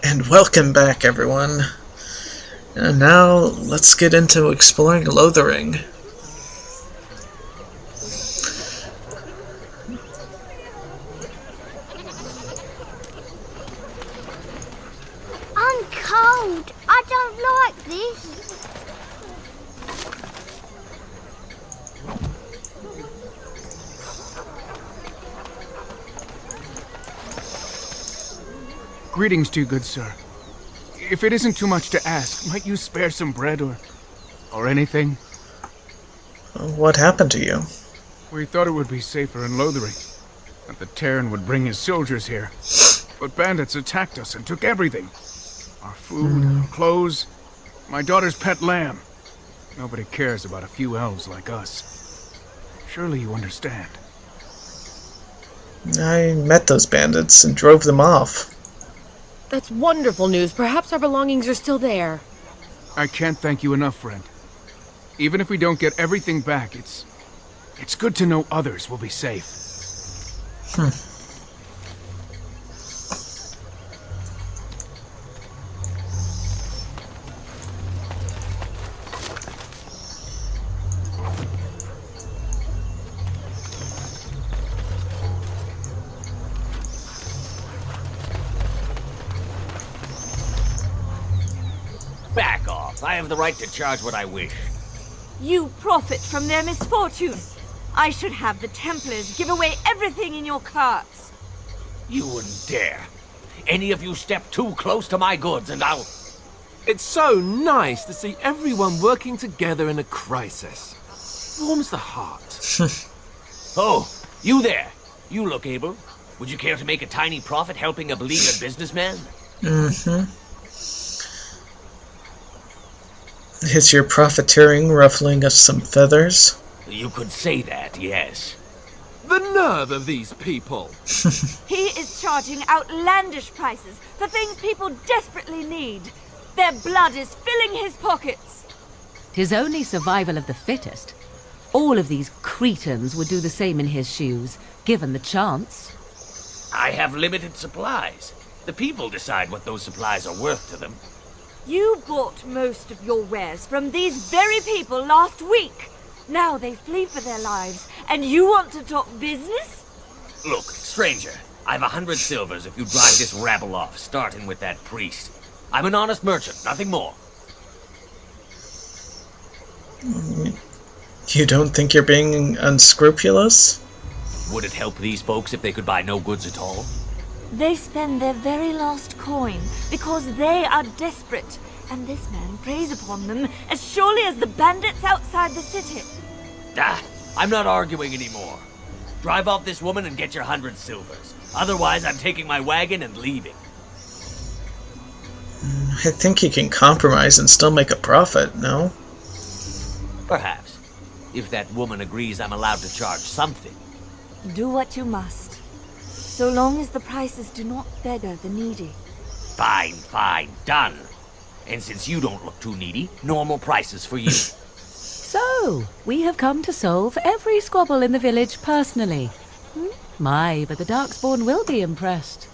And welcome back, everyone. And now, let's get into exploring Lothering. I'm cold. I don't like this. Greetings to you, good sir. If it isn't too much to ask, might you spare some bread or anything? What happened to you? We thought it would be safer in Lothering, that the Terran would bring his soldiers here. But bandits attacked us and took everything. Our food, our clothes, my daughter's pet lamb. Nobody cares about a few elves like us. Surely you understand. I met those bandits and drove them off. That's wonderful news. Perhaps our belongings are still there. I can't thank you enough, friend. Even if we don't get everything back, it's good to know others will be safe. Back off. I have the right to charge what I wish. You profit from their misfortune. I should have the Templars give away everything in your carts. You wouldn't dare. Any of you step too close to my goods and I'll... It's so nice to see everyone working together in a crisis. Warms the heart. Oh, you there. You look able. Would you care to make a tiny profit helping a beleaguered businessman? Is your profiteering ruffling of some feathers? You could say that, yes. The nerve of these people! He is charging outlandish prices for things people desperately need. Their blood is filling his pockets. 'Tis only survival of the fittest. All of these cretins would do the same in his shoes, given the chance. I have limited supplies. The people decide what those supplies are worth to them. You bought most of your wares from these very people last week. Now they flee for their lives, and you want to talk business? Look, stranger, I've 100 silvers if you drive this rabble off, starting with that priest. I'm an honest merchant, nothing more. You don't think you're being unscrupulous? Would it help these folks if they could buy no goods at all? They spend their very last coin because they are desperate, and this man preys upon them as surely as the bandits outside the city. I'm not arguing anymore. Drive off this woman and get your 100 silvers. Otherwise, I'm taking my wagon and leaving. I think you can compromise and still make a profit, no? Perhaps. If that woman agrees I'm allowed to charge something. Do what you must, so long as the prices do not beggar the needy. Fine, done. And since you don't look too needy, normal prices for you. So, we have come to solve every squabble in the village personally. My, but the Darkspawn will be impressed.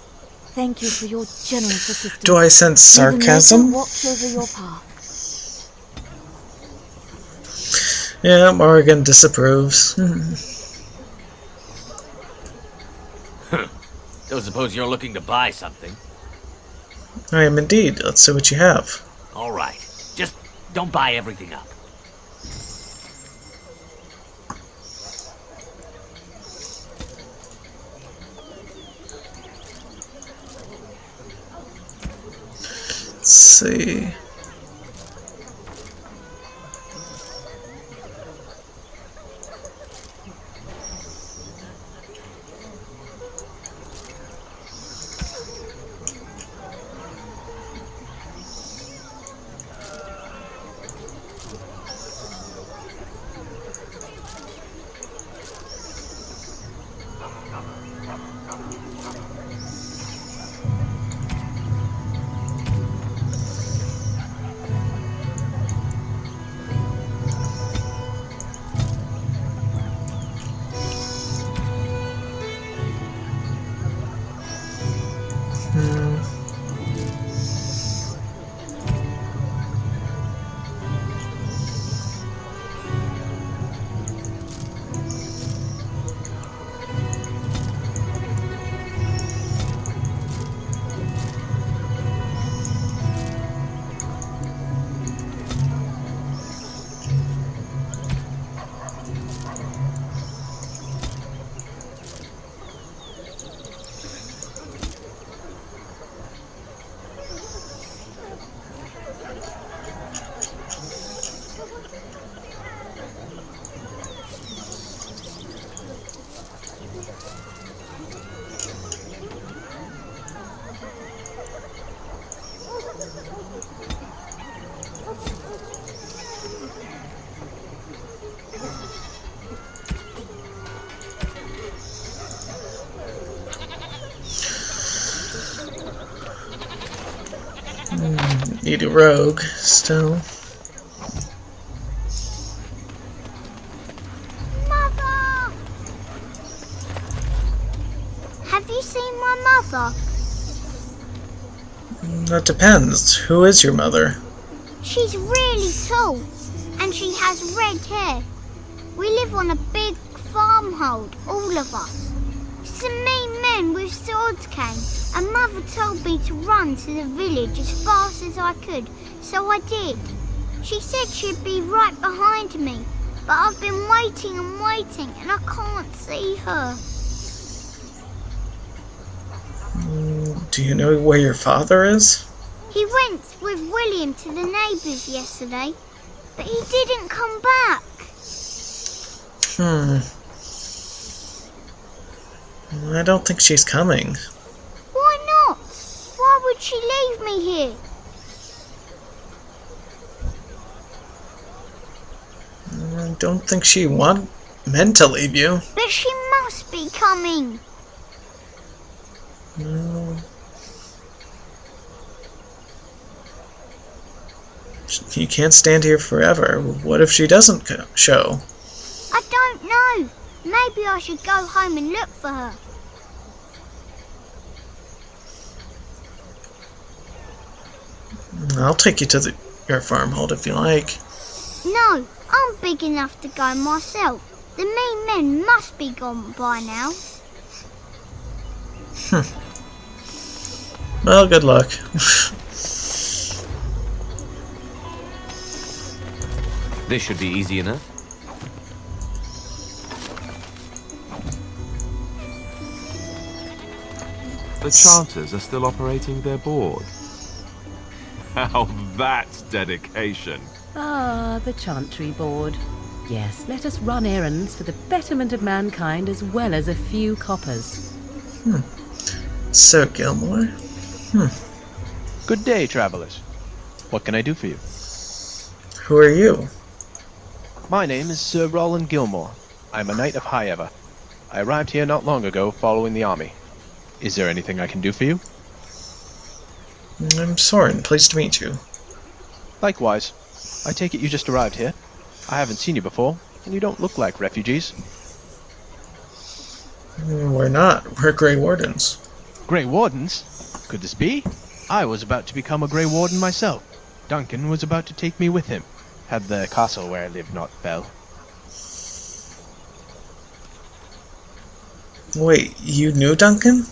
Thank you for your generous assistance. Do I sense May the Maker sarcasm? watch over your path. Yeah, Morrigan disapproves. Don't suppose you're looking to buy something. I am indeed. Let's see what you have. All right. Just don't buy everything up. Let's see. Need a rogue still. Mother! Have you seen my mother? That depends. Who is your mother? She's really tall, and she has red hair. We live on a big farmhold, all of us. Some mean men with swords came, and Mother told me to run to the village as fast as I could, so I did. She said she'd be right behind me, but I've been waiting and waiting, and I can't see her. Do you know where your father is? He went with William to the neighbours yesterday, but he didn't come back. I don't think she's coming. Why not? Why would she leave me here? I don't think she meant to leave you. But she must be coming. No. You can't stand here forever. What if she doesn't show? I don't know. Maybe I should go home and look for her. I'll take you to your farmhold if you like. No, I'm big enough to go myself. The mean men must be gone by now. Well, good luck. This should be easy enough. The chanters are still operating their board. Now that's dedication. Ah, the Chantry Board. Yes, let us run errands for the betterment of mankind as well as a few coppers. Sir Gilmore? Good day, travelers. What can I do for you? Who are you? My name is Sir Roland Gilmore. I'm a knight of Highever. I arrived here not long ago following the army. Is there anything I can do for you? I'm Soren. Pleased to meet you. Likewise. I take it you just arrived here. I haven't seen you before, and you don't look like refugees. We're not. We're Grey Wardens. Grey Wardens? Could this be? I was about to become a Grey Warden myself. Duncan was about to take me with him, had the castle where I live not fell. Wait, you knew Duncan?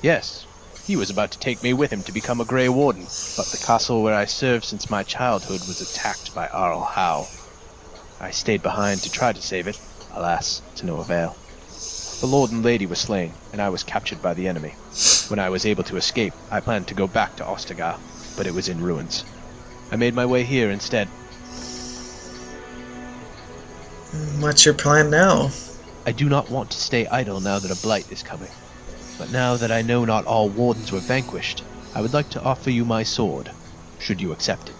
Yes, he was about to take me with him to become a Grey Warden, but the castle where I served since my childhood was attacked by Arl Howe. I stayed behind to try to save it, alas, to no avail. The lord and lady were slain, and I was captured by the enemy. When I was able to escape, I planned to go back to Ostagar, but it was in ruins. I made my way here instead. What's your plan now? I do not want to stay idle now that a blight is coming. But now that I know not all wardens were vanquished, I would like to offer you my sword, should you accept it.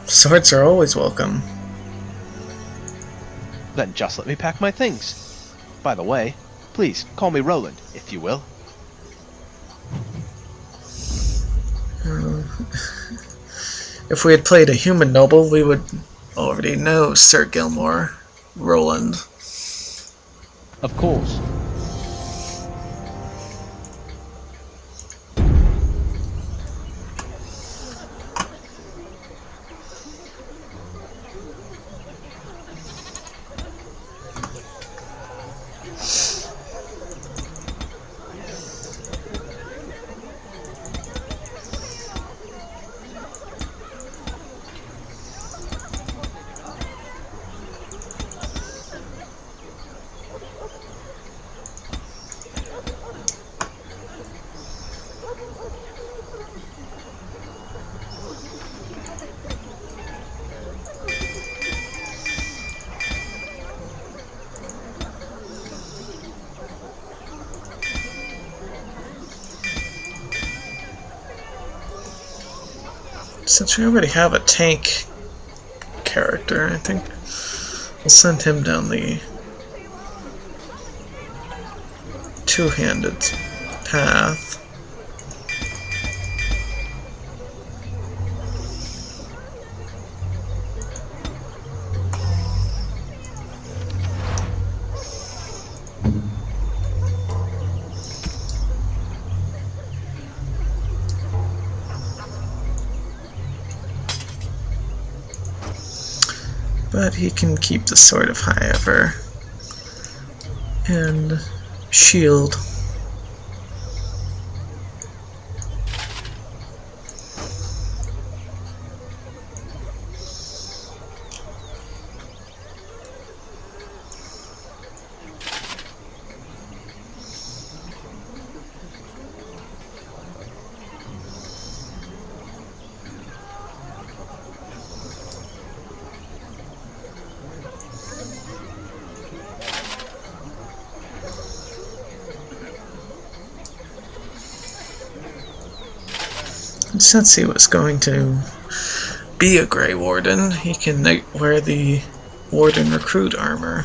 Swords are always welcome. Then just let me pack my things. By the way, please call me Roland, if you will. If we had played a human noble, we would already know Sir Gilmore. Roland. Of course. Since we already have a tank character, I think we'll send him down the two-handed path. but he can keep the sword of Highever and shield. Since he was going to be a Grey Warden, he can wear the Warden Recruit armor.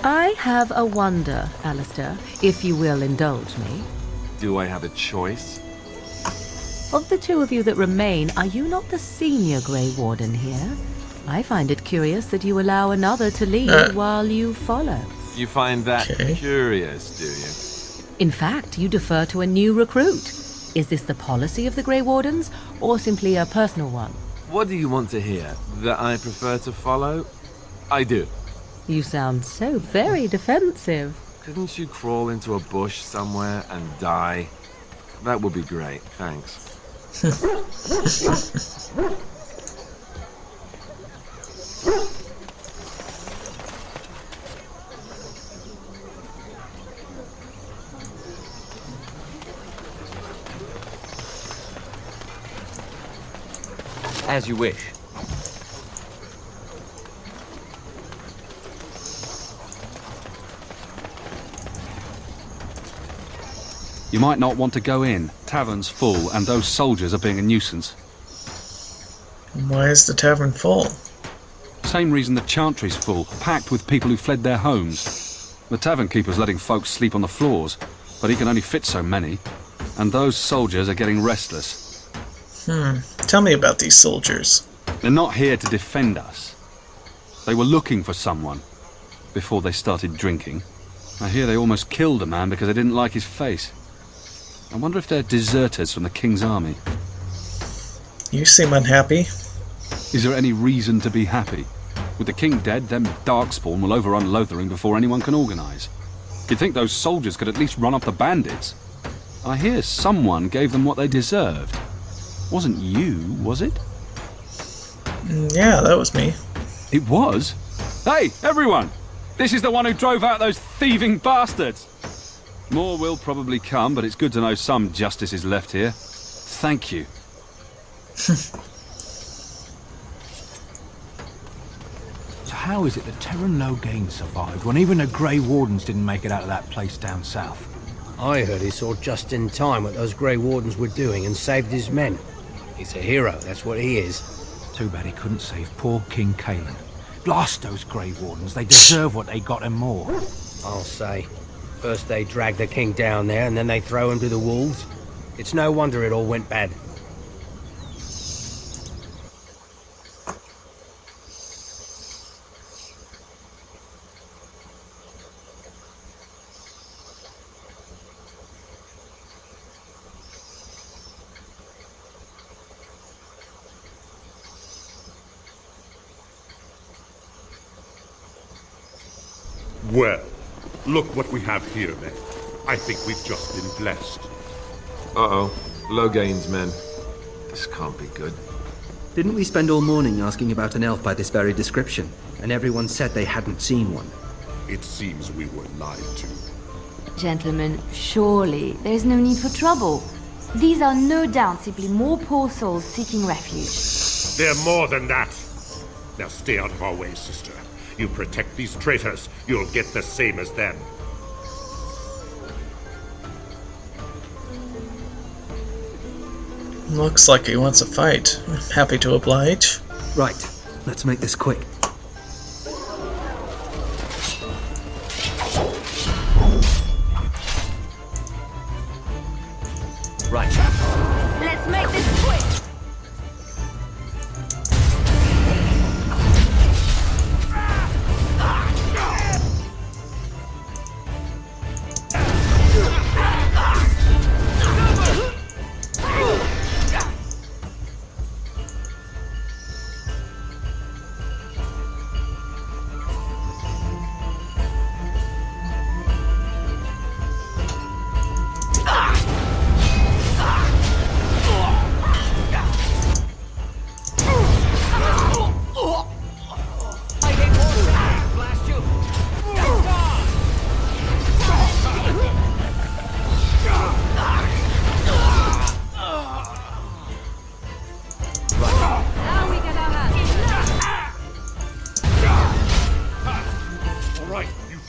I have a wonder, Alistair, if you will indulge me. Do I have a choice? Of the two of you that remain, are you not the senior Grey Warden here? I find it curious that you allow another to lead while you follow. You find that Okay. curious, do you? In fact, you defer to a new recruit. Is this the policy of the Grey Wardens, or simply a personal one? What do you want to hear? That I prefer to follow? I do. You sound so very defensive. Couldn't you crawl into a bush somewhere and die? That would be great, thanks. As you wish. You might not want to go in. Tavern's full, and those soldiers are being a nuisance. Why is the tavern full? Same reason the Chantry's full, packed with people who fled their homes. The tavern keeper's letting folks sleep on the floors, but he can only fit so many. And those soldiers are getting restless. Tell me about these soldiers. They're not here to defend us. They were looking for someone before they started drinking. I hear they almost killed a man because they didn't like his face. I wonder if they're deserters from the King's army. You seem unhappy. Is there any reason to be happy? With the King dead, them Darkspawn will overrun Lothering before anyone can organise. You'd think those soldiers could at least run off the bandits. I hear someone gave them what they deserved. Wasn't you, was it? Yeah, that was me. It was? Hey, everyone! This is the one who drove out those thieving bastards! More will probably come, but it's good to know some justice is left here. Thank you. So how is it that Terran Logain survived when even the Grey Wardens didn't make it out of that place down south? I heard he saw just in time what those Grey Wardens were doing and saved his men. He's a hero, that's what he is. Too bad he couldn't save poor King Kaelin. Blast those Grey Wardens, they deserve what they got and more. I'll say. First they drag the king down there and then they throw him to the wolves. It's no wonder it all went bad. Well, look what we have here, men. I think we've just been blessed. Uh-oh. Logain's men. This can't be good. Didn't we spend all morning asking about an elf by this very description, and everyone said they hadn't seen one? It seems we were lied to. Gentlemen, surely there's no need for trouble. These are no doubt simply more poor souls seeking refuge. They're more than that. Now stay out of our way, sister. You protect these traitors, you'll get the same as them. Looks like he wants a fight. Happy to oblige. Right. Let's make this quick. Right. Let's make this quick.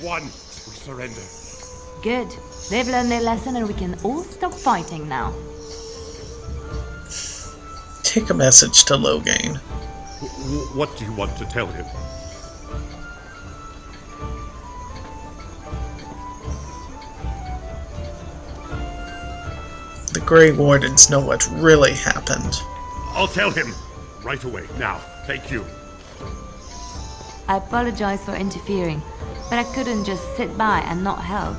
Won. We surrender. Good. They've learned their lesson and we can all stop fighting now. Take a message to Lothering. What do you want to tell him? The Grey Wardens know what really happened. I'll tell him. Right away. Now. Thank you. I apologize for interfering, but I couldn't just sit by and not help.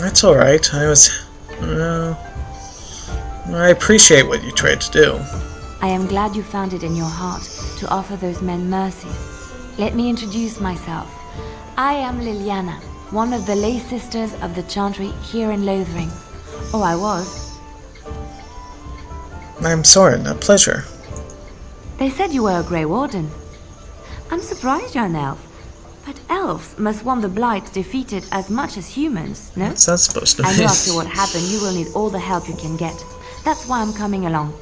That's alright. I appreciate what you tried to do. I am glad you found it in your heart to offer those men mercy. Let me introduce myself. I am Liliana, one of the lay sisters of the Chantry here in Lothering. Oh, I was. I'm Soren, a pleasure. They said you were a Grey Warden. I'm surprised you're an elf. But elves must want the Blight defeated as much as humans, no? What's that supposed to I mean? know after what happened you will need all the help you can get. That's why I'm coming along.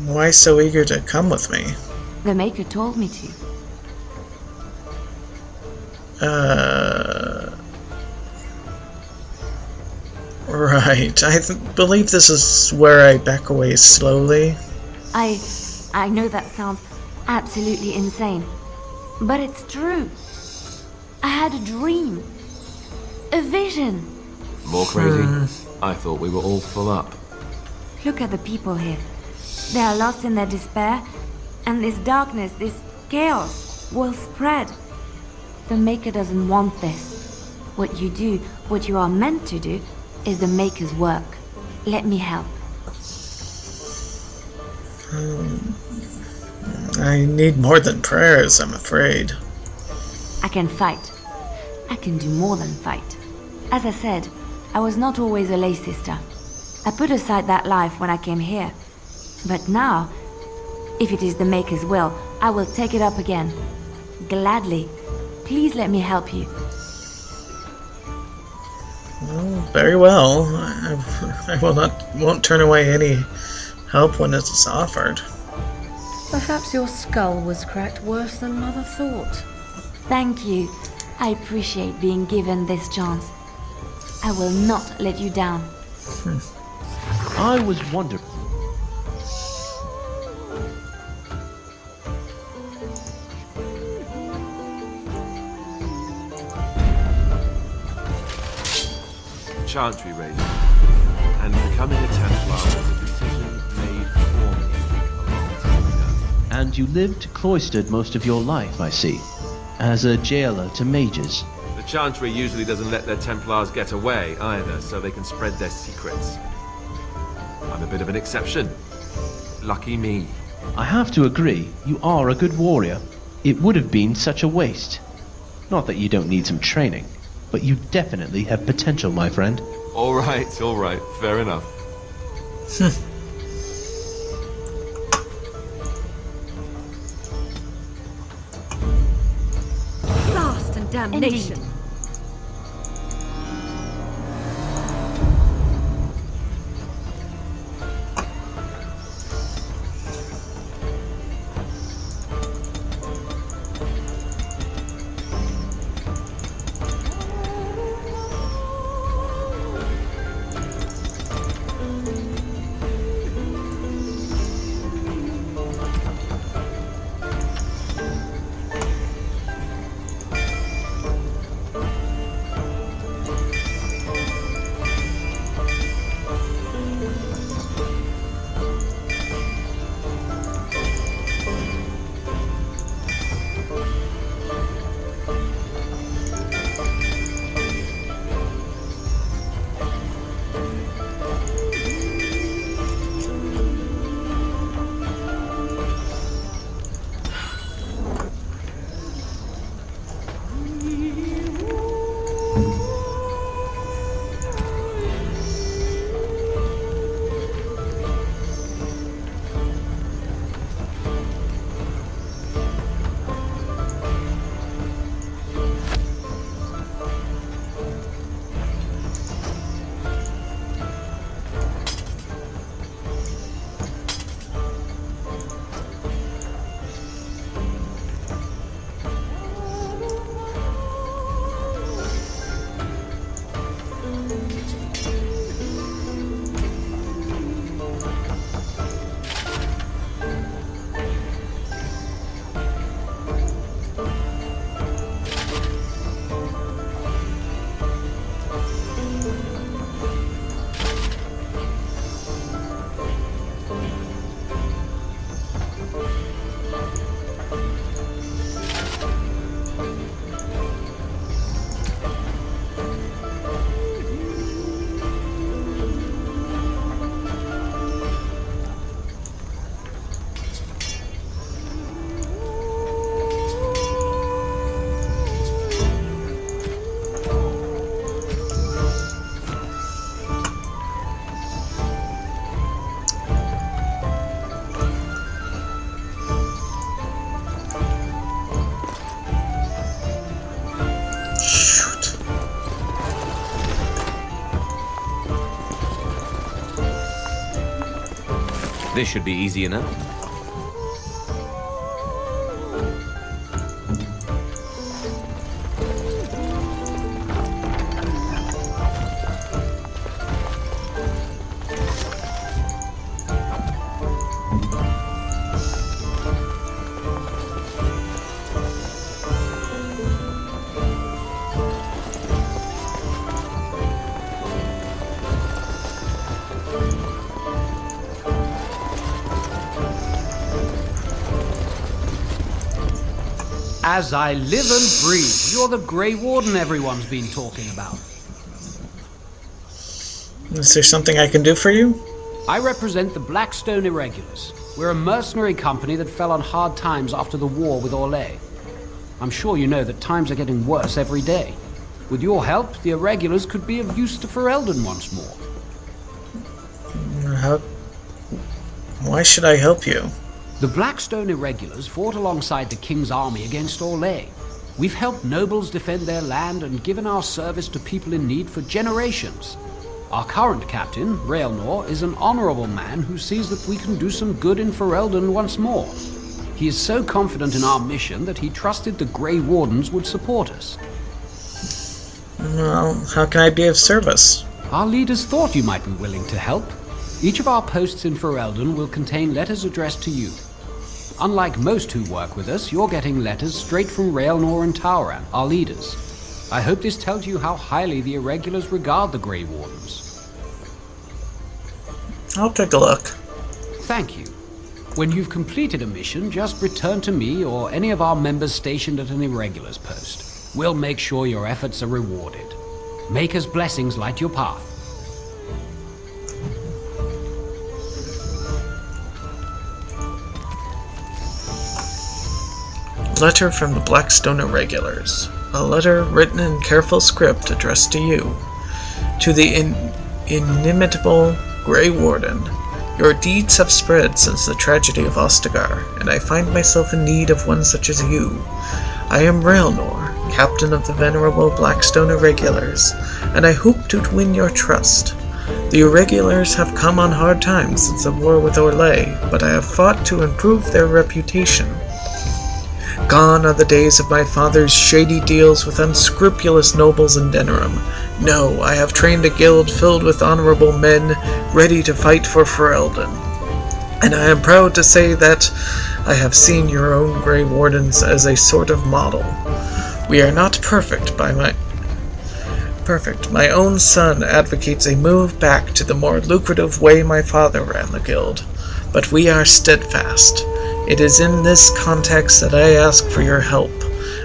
Why so eager to come with me? The Maker told me to. Right. I believe this is where I back away slowly. I know that sounds absolutely insane, but it's true. I had a dream. A vision. More crazy? I thought we were all full up. Look at the people here. They are lost in their despair, and this darkness, this chaos, will spread. The Maker doesn't want this. What you do, what you are meant to do, is the Maker's work. Let me help. I need more than prayers, I'm afraid. I can fight. I can do more than fight. As I said, I was not always a lay sister. I put aside that life when I came here. But now, if it is the Maker's will, I will take it up again. Gladly. Please let me help you. Well, very well. I won't turn away any help when it is offered. Perhaps your skull was cracked worse than Mother thought. Thank you. I appreciate being given this chance. I will not let you down. I was wondering. Chantry raiding, and becoming a Templar was a decision made for me a long time ago. And you lived cloistered most of your life, I see, as a jailer to mages. The Chantry usually doesn't let their Templars get away either, so they can spread their secrets. I'm a bit of an exception. Lucky me. I have to agree, you are a good warrior. It would have been such a waste. Not that you don't need some training, but you definitely have potential, my friend. All right, fair enough. Blast and damnation. Indeed. This should be easy enough. As I live and breathe, you're the Grey Warden everyone's been talking about. Is there something I can do for you? I represent the Blackstone Irregulars. We're a mercenary company that fell on hard times after the war with Orlais. I'm sure you know that times are getting worse every day. With your help, the Irregulars could be of use to Ferelden once more. Why should I help you? The Blackstone Irregulars fought alongside the King's army against Orlais. We've helped nobles defend their land and given our service to people in need for generations. Our current captain, Raelnor, is an honorable man who sees that we can do some good in Ferelden once more. He is so confident in our mission that he trusted the Grey Wardens would support us. Well, how can I be of service? Our leaders thought you might be willing to help. Each of our posts in Ferelden will contain letters addressed to you. Unlike most who work with us, you're getting letters straight from Raelnor and Tauran, our leaders. I hope this tells you how highly the Irregulars regard the Grey Wardens. I'll take a look. Thank you. When you've completed a mission, just return to me or any of our members stationed at an Irregulars post. We'll make sure your efforts are rewarded. Maker's blessings light your path. Letter from the Blackstone Irregulars. A letter written in careful script addressed to you. To the inimitable Grey Warden. Your deeds have spread since the tragedy of Ostagar, and I find myself in need of one such as you. I am Raelnor, captain of the venerable Blackstone Irregulars, and I hope to win your trust. The Irregulars have come on hard times since the war with Orlais, but I have fought to improve their reputation. Gone are the days of my father's shady deals with unscrupulous nobles in Denerim. No, I have trained a guild filled with honorable men, ready to fight for Ferelden. And I am proud to say that I have seen your own Grey Wardens as a sort of model. We are not perfect. My own son advocates a move back to the more lucrative way my father ran the guild. But we are steadfast. It is in this context that I ask for your help,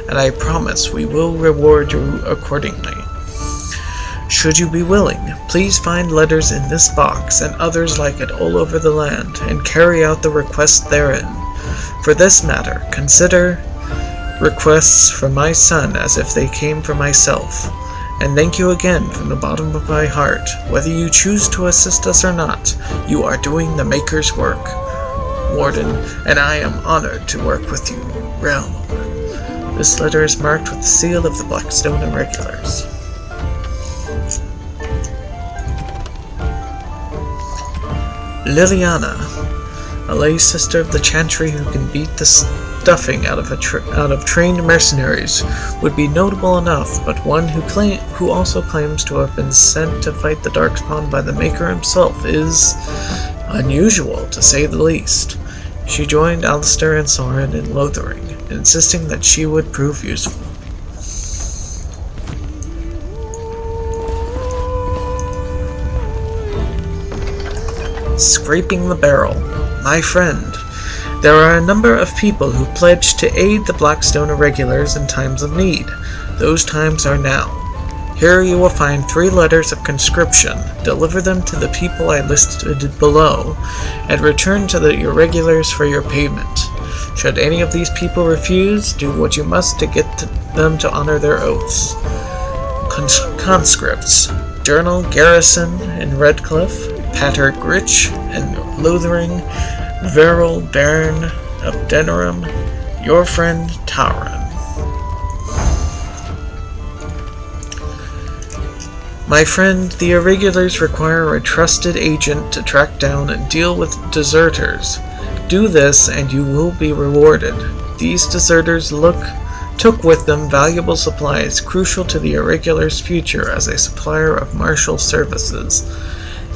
and I promise we will reward you accordingly. Should you be willing, please find letters in this box and others like it all over the land, and carry out the request therein. For this matter, consider requests from my son as if they came from myself. And thank you again from the bottom of my heart. Whether you choose to assist us or not, you are doing the Maker's work. Warden, and I am honored to work with you, Raelnor. This letter is marked with the seal of the Blackstone Irregulars. Liliana, a lay sister of the Chantry who can beat the stuffing out of trained mercenaries, would be notable enough, but one who also claims to have been sent to fight the Darkspawn by the Maker himself is unusual, to say the least. She joined Alistair and Soren in Lothering, insisting that she would prove useful. Scraping the barrel. My friend, there are a number of people who pledged to aid the Blackstone Irregulars in times of need. Those times are now. Here you will find 3 letters of conscription. Deliver them to the people I listed below, and return to the Irregulars for your payment. Should any of these people refuse, do what you must to get them to honor their oaths. Conscripts. Journal Garrison in Redcliffe, Pater Gritch in Lothering, Veril Baron of Denerim, your friend Tauran. My friend, the Irregulars require a trusted agent to track down and deal with deserters. Do this and you will be rewarded. These deserters took with them valuable supplies crucial to the Irregulars' future as a supplier of martial services.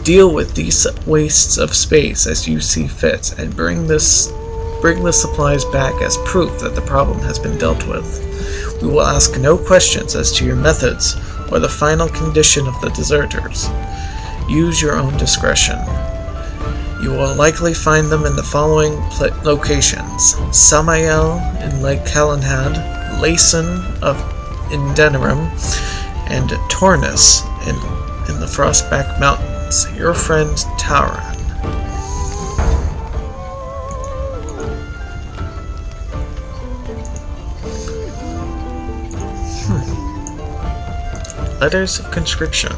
Deal with these wastes of space as you see fit, and bring the supplies back as proof that the problem has been dealt with. We will ask no questions as to your methods or the final condition of the deserters. Use your own discretion. You will likely find them in the following locations: Samael in Lake Calenhad, Layson in Denerim, and Tornus in the Frostback Mountains. Your friend Tauran. Letters of conscription.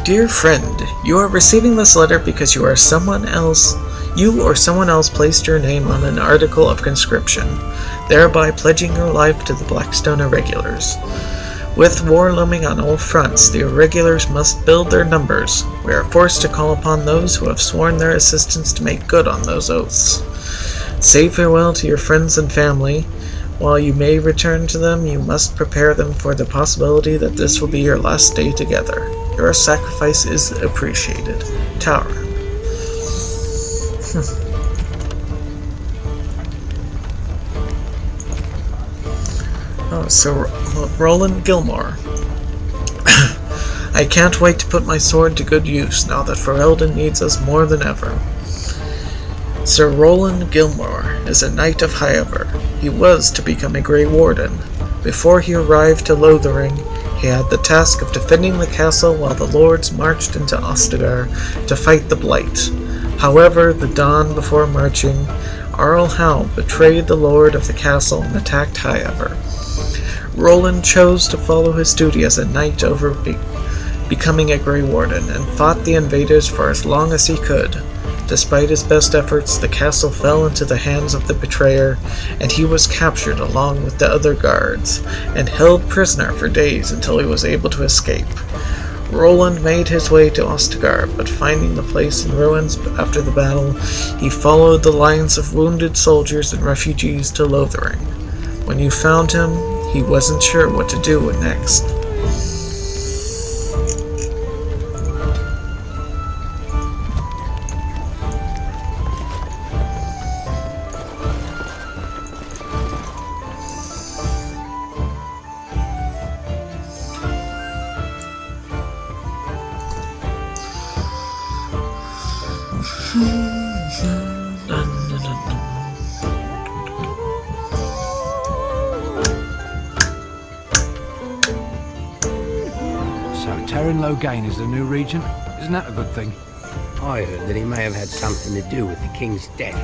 Dear friend, you are receiving this letter because you or someone else placed your name on an article of conscription, thereby pledging your life to the Blackstone Irregulars. With war looming on all fronts, the Irregulars must build their numbers. We are forced to call upon those who have sworn their assistance to make good on those oaths. Say farewell to your friends and family. While you may return to them, you must prepare them for the possibility that this will be your last day together. Your sacrifice is appreciated. Tauran. Sir Roland Gilmore. I can't wait to put my sword to good use now that Ferelden needs us more than ever. Sir Roland Gilmore is a knight of Highever. He was to become a Grey Warden. Before he arrived to Lothering, he had the task of defending the castle while the lords marched into Ostagar to fight the Blight. However, the dawn before marching, Arl Howe betrayed the lord of the castle and attacked Highever. Roland chose to follow his duty as a knight over becoming a Grey Warden, and fought the invaders for as long as he could. Despite his best efforts, the castle fell into the hands of the betrayer, and he was captured along with the other guards, and held prisoner for days until he was able to escape. Roland made his way to Ostagar, but finding the place in ruins after the battle, he followed the lines of wounded soldiers and refugees to Lothering. When you found him, he wasn't sure what to do next. Logain is the new regent. Isn't that a good thing? I heard that he may have had something to do with the king's death.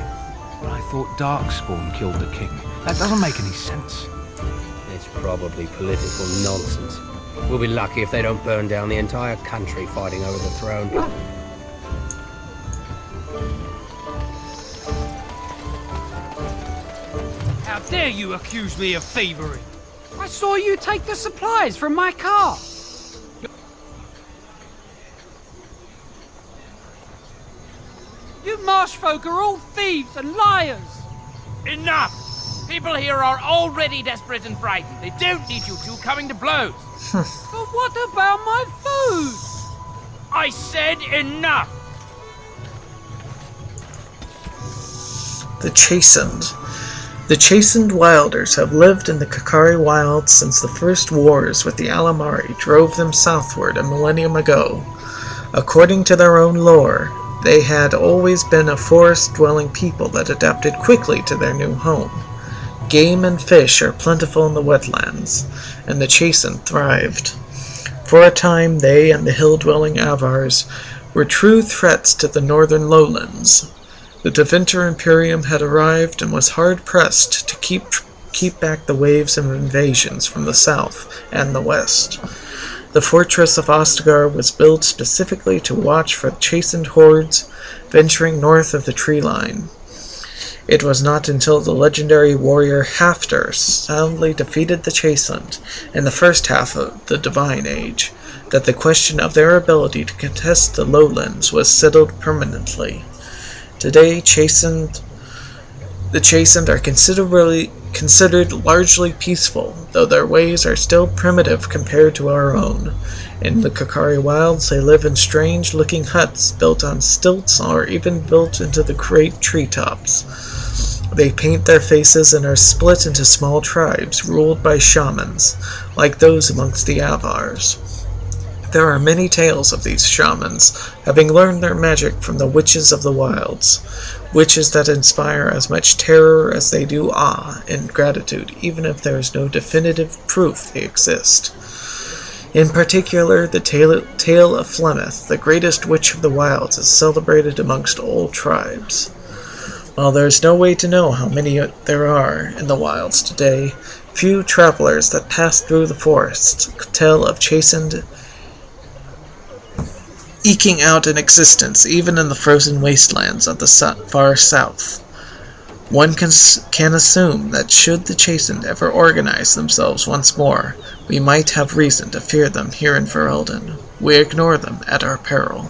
But I thought Darkspawn killed the king. That doesn't make any sense. It's probably political nonsense. We'll be lucky if they don't burn down the entire country fighting over the throne. How dare you accuse me of thievery? I saw you take the supplies from my car. You marsh folk are all thieves and liars! Enough! People here are already desperate and frightened. They don't need you two coming to blows. But what about my food? I said enough! The Chastened. The Chastened Wilders have lived in the Kakari Wilds since the first wars with the Alamari drove them southward a millennium ago. According to their own lore, they had always been a forest-dwelling people that adapted quickly to their new home. Game and fish are plentiful in the wetlands, and the Chastened thrived. For a time, they and the hill-dwelling Avars were true threats to the northern lowlands. The Tevinter Imperium had arrived and was hard-pressed to keep back the waves of invasions from the south and the west. The fortress of Ostagar was built specifically to watch for chastened hordes venturing north of the tree line. It was not until the legendary warrior Hafter soundly defeated the Chastened in the first half of the Divine Age that the question of their ability to contest the lowlands was settled permanently. Today, the Chastened are considered largely peaceful, though their ways are still primitive compared to our own. In the Kakari Wilds, they live in strange-looking huts built on stilts or even built into the great treetops. They paint their faces and are split into small tribes ruled by shamans, like those amongst the Avars. There are many tales of these shamans having learned their magic from the witches of the wilds, witches that inspire as much terror as they do awe and gratitude, even if there is no definitive proof they exist. In particular, the tale of Flemeth, the greatest witch of the wilds, is celebrated amongst all tribes. While there is no way to know how many there are in the wilds today, few travelers that pass through the forests could tell of Chastened eking out an existence even in the frozen wastelands of the far south. One can assume that should the Chastened ever organize themselves once more, we might have reason to fear them here in Ferelden. We ignore them at our peril.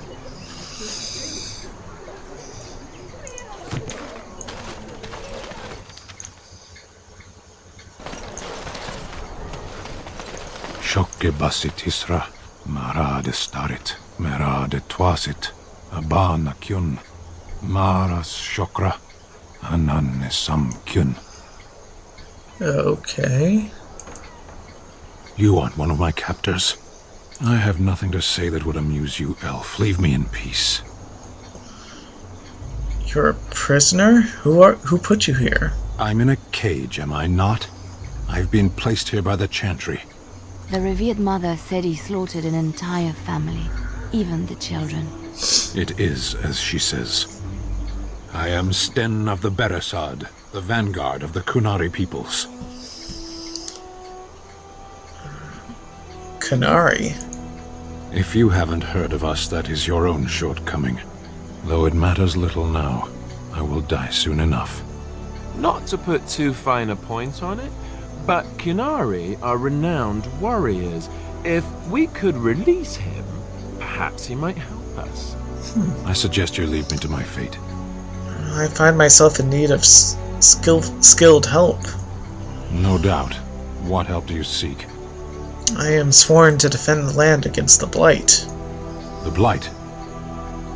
Shokke basit isra, marade starit, merade twasit, abana kyun, maras shokra, ananne samkyun. Okay. You aren't one of my captors. I have nothing to say that would amuse you, elf. Leave me in peace. You're a prisoner? Who put you here? I'm in a cage, am I not? I've been placed here by the Chantry. The revered mother said he slaughtered an entire family, even the children. It is as she says. I am Sten of the Beresad, the vanguard of the Kunari peoples. Kunari? If you haven't heard of us, that is your own shortcoming. Though it matters little now, I will die soon enough. Not to put too fine a point on it, but Kunari are renowned warriors. If we could release him, perhaps he might help us. I suggest you leave me to my fate. I find myself in need of skilled help. No doubt. What help do you seek? I am sworn to defend the land against the Blight. The Blight?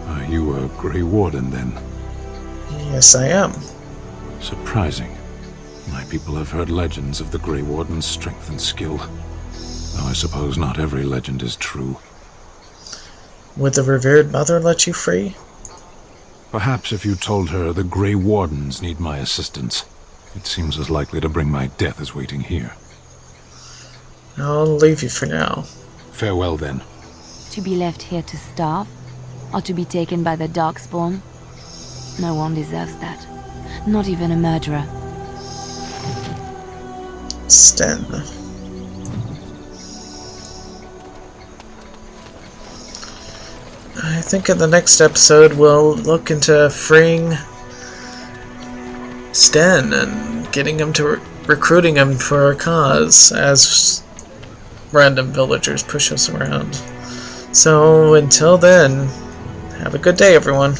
Are you a Grey Warden, then? Yes, I am. Surprising. My people have heard legends of the Grey Warden's strength and skill. Though I suppose not every legend is true. Would the revered mother let you free? Perhaps if you told her the Grey Wardens need my assistance. It seems as likely to bring my death as waiting here. I'll leave you for now. Farewell, then. To be left here to starve? Or to be taken by the Darkspawn? No one deserves that. Not even a murderer. Sten. I think in the next episode we'll look into freeing Sten and getting him to recruiting him for a cause as random villagers push us around. So until then, have a good day, everyone.